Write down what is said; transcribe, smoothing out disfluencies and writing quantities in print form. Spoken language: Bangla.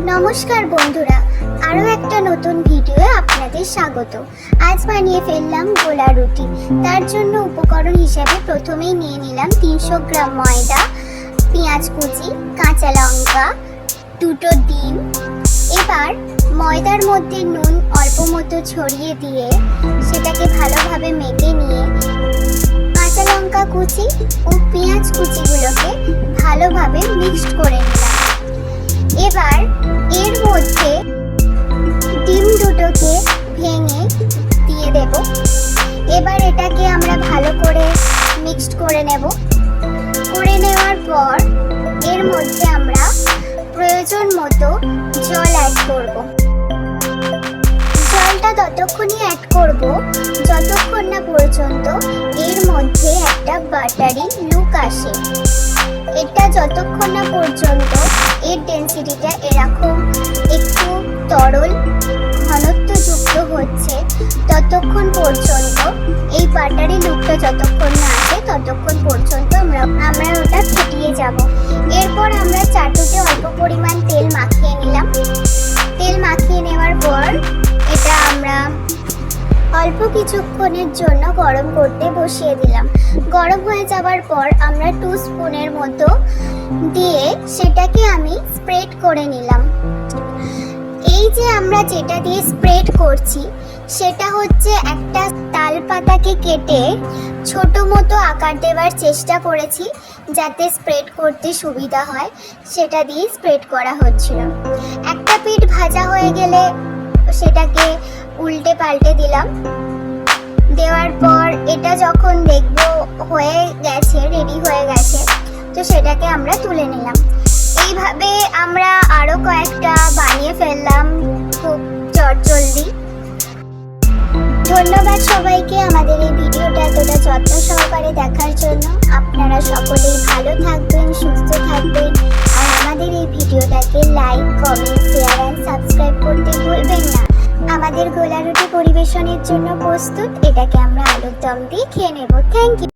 নমস্কার বন্ধুরা, আরও একটা নতুন ভিডিওয়ে আপনাদের স্বাগত। আজ বানিয়ে ফেললাম গোলা রুটি। তার জন্য উপকরণ হিসাবে প্রথমেই নিয়ে নিলাম 300 গ্রাম ময়দা, পেঁয়াজ কুচি, কাঁচা লঙ্কা, দুটো ডিম। এবার ময়দার মধ্যে নুন অল্প মতো ছড়িয়ে দিয়ে সেটাকে ভালোভাবে মেখে নিয়ে কাঁচা লঙ্কা কুচি ও পেঁয়াজ কুচিগুলোকে ভালোভাবে মিক্সড করে নিলাম। এবার এর মধ্যে ডিম দুটোকে ভেঙে দিয়ে দেব। এবার এটাকে আমরা ভালো করে মিক্সড করে নেব। করে নেওয়ার পর এর মধ্যে আমরা প্রয়োজন মতো জল অ্যাড করব। জলটা ততক্ষণই অ্যাড করব যতক্ষণ না পর্যন্ত এর মধ্যে একটা বাটারি লুক আসে। এটা যতক্ষণ না পর্যন্ত এর ডেন্সিটিটা এরকম একটু তরল ঘনত্বযুক্ত হচ্ছে, ততক্ষণ পর্যন্ত এই বাটারি লুকটা যতক্ষণ না আসে ততক্ষণ পর্যন্ত আমরা ওটা ফুটিয়ে যাব। এরপর আমরা চাটুতে অল্প পরিমাণ তেল মাখিয়ে নিলাম। তেল মাখিয়ে নেওয়ার পর এটা আমরা অল্প কিছুক্ষণের জন্য গরম করতে বসিয়ে দিলাম। গরম হয়ে যাওয়ার পর আমরা 2 স্পুনের মতো দিয়ে সেটাকে আমি স্প্রেড করে নিলাম। এই যে আমরা যেটা দিয়ে স্প্রেড করছি সেটা হচ্ছে একটা তাল পাতাকে কেটে ছোট মতো আকার দেওয়ার চেষ্টা করেছি যাতে স্প্রেড করতে সুবিধা হয়, সেটা দিয়ে স্প্রেড করা হচ্ছিল। একটা পিঠ ভাজা হয়ে গেলে সেটাকে উল্টে পাল্টে দিলাম। দেওয়ার পর এটা যখন দেখবো হয়ে গেছে, রেডি হয়ে গেছে, তো সেটাকে আমরা তুলে নিলাম। এইভাবে আমরা আরও কয়েকটা বানিয়ে ফেললাম খুব চটজলদি। ধন্যবাদ সবাইকে আমাদের এই ভিডিওটা এতটা যত্ন সহকারে দেখার জন্য। আপনারা সকলেই ভালো থাকবেন, সুস্থ থাকবেন, আর আমাদের এই ভিডিওটাকে like, comment, share and subscribe করতে ভুলবেন না। আমাদের গোলা রুটি পরিবেশনের জন্য প্রস্তুত। এটাকে আমরা আলুর দম দিয়ে খেয়ে নেব। Thank you.